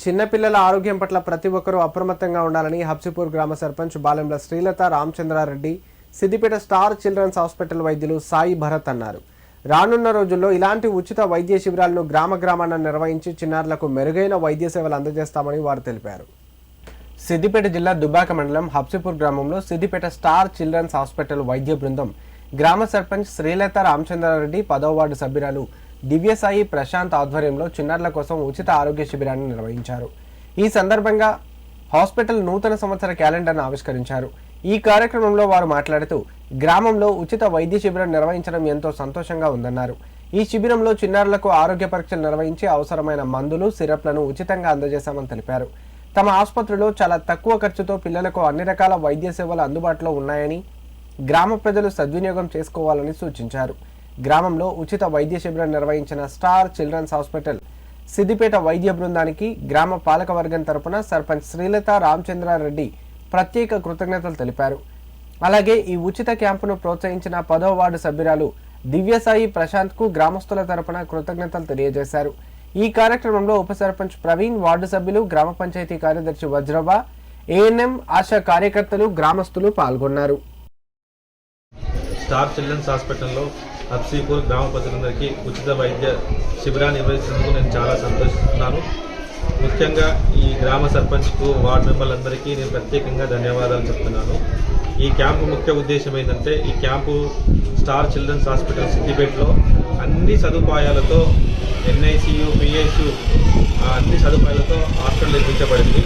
చిన్నపిల్లల ఆరోగ్యం పట్ల ప్రతి ఒక్కరూ అప్రమత్తంగా ఉండాలని హబ్సిపూర్ గ్రామ sarpanch Balemla Srilatha Ramachandrareddy Siddipet star children's hospital వైద్యులు సాయి భరత్ అన్నారు. రానున్న రోజుల్లో ఇలాంటి ఉచిత వైద్య శిబిరాలను గ్రామాన నిర్వహించి చిన్నారులకు మెరుగైన వైద్య సేవలు అందజేస్తామని వారు తెలిపారు. సిద్దిపేట జిల్లా దుబ్బాక మండలం హబ్సిపూర్ గ్రామంలో సిద్దిపేట స్టార్ చిల్డ్రన్స్ హాస్పిటల్ వైద్య బృందం గ్రామ సర్పంచ్ శ్రీలత రామచంద్రారెడ్డి 10వ వార్డు సభ్యురాలు దివ్యసాయి ప్రశాంత్ ఆధ్వర్యంలో చిన్నారుల కోసం ఉచిత ఆరోగ్య శిబిరాన్ని నిర్వహించారు. ఈ సందర్భంగా హాస్పిటల్ నూతన సంవత్సర క్యాలెండర్ను ఆవిష్కరించారు. ఈ కార్యక్రమంలో వారు మాట్లాడుతూ గ్రామంలో ఉచిత వైద్య శిబిరం నిర్వహించడం ఎంతో సంతోషంగా ఉందన్నారు. ఈ శిబిరంలో చిన్నారులకు ఆరోగ్య పరీక్షలు నిర్వహించి అవసరమైన మందులు సిరప్లను ఉచితంగా అందజేశామని తెలిపారు. తమ ఆసుపత్రిలో చాలా తక్కువ ఖర్చుతో పిల్లలకు అన్ని రకాల వైద్య సేవలు అందుబాటులో ఉన్నాయని గ్రామ ప్రజలు సద్వినియోగం చేసుకోవాలని సూచించారు. గ్రామంలో ఉచిత వైద్య శిబిరం నిర్వహించిన స్టార్ చిల్డ్రన్స్ హాస్పిటల్ సిద్దిపేట వైద్య బృందానికి గ్రామ పాలకవర్గం తరపున సర్పంచ్ శ్రీలత రామచంద్రారెడ్డి ప్రత్యేక కృతజ్ఞతలు తెలిపారు. అలాగే ఈ ఉచిత క్యాంపును ప్రోత్సహించిన 10వ వార్డు సభ్యురాలు దివ్యసాయి ప్రశాంత్ కు గ్రామస్తుల తరపున కృతజ్ఞతలు తెలియజేశారు. ఈ కార్యక్రమంలో ఉప సర్పంచ్ ప్రవీణ్, వార్డు సభ్యులు, గ్రామ పంచాయతీ కార్యదర్శి వజ్రబా, ఏఎన్ఎం, ఆశా కార్యకర్తలు, గ్రామస్తులు పాల్గొన్నారు. స్టార్ చిల్డ్రన్స్ హాస్పిటల్లో హబ్సిపూర్ గ్రామ ప్రజలందరికీ ఉచిత వైద్య శిబిరాన్ని నిర్వహిస్తున్నందుకు నేను చాలా సంతోషిస్తున్నాను. ముఖ్యంగా ఈ గ్రామ సర్పంచ్కు, వార్డు మెంబర్లందరికీ నేను ప్రత్యేకంగా ధన్యవాదాలు చెప్తున్నాను. ఈ క్యాంపు ముఖ్య ఉద్దేశం ఏంటంటే, ఈ క్యాంపు స్టార్ చిల్డ్రన్స్ హాస్పిటల్ సిద్దిపేటలో అన్ని సదుపాయాలతో ఎన్ఐసియు, పిఎస్యు అన్ని సదుపాయాలతో హాస్పిటల్ నిర్మించబడింది.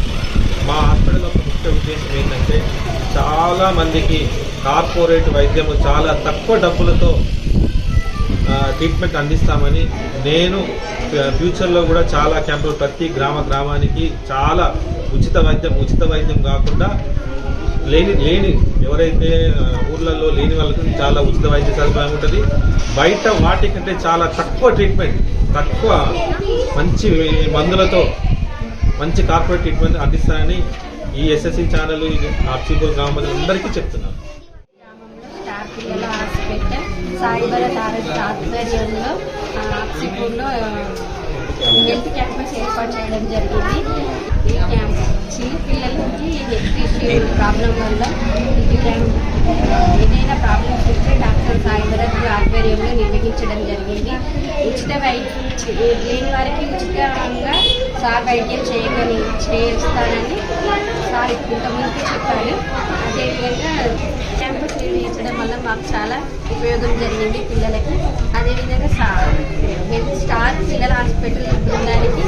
మా హాస్పిటల్ యొక్క ముఖ్య ఉద్దేశం ఏంటంటే, చాలా మందికి కార్పొరేట్ వైద్యము చాలా తక్కువ డబ్బులతో ట్రీట్మెంట్ అందిస్తామని, నేను ఫ్యూచర్లో కూడా చాలా క్యాంపులు ప్రతి గ్రామానికి చాలా ఉచిత వైద్యం కాకుండా లేని ఎవరైతే ఊర్లలో లేని వాళ్ళకి చాలా ఉచిత వైద్య సదుపాయం ఉంటుంది. బయట వాటికంటే చాలా తక్కువ ట్రీట్మెంట్, తక్కువ మంచి మందులతో మంచి కార్పొరేట్ ట్రీట్మెంట్ అందిస్తానని ఈ ఎస్ఎస్సి ఛానల్ హబ్సిపూర్ గ్రామ అందరికీ చెప్తున్నాను. పిల్లల హాస్పిటల్ సాయి భరత్ ఆధ్వర్యంలో హబ్సిపూర్లో హెల్త్ క్యాంపస్ ఏర్పాటు చేయడం జరిగింది. ఈ క్యాంప్ చిన్న పిల్లలకి హెల్త్ ప్రాబ్లం వల్ల ఏదైనా ప్రాబ్లమ్స్ వస్తే డాక్టర్ సాయి భరత్ ఆధ్వర్యంలో నిర్వహించడం జరిగింది. ఉచిత వైద్యం లేని వారికి ఉచితంగా సార్ వైద్యం చేస్తానని సార్ ఇంతకుముందు చెప్పారు. అదేవిధంగా క్యాంపస్ నిర్వహించడం వల్ల మాకు చాలా ఉపయోగం జరిగింది పిల్లలకి. అదేవిధంగా స్టార్ పిల్లల హాస్పిటల్ బృందానికి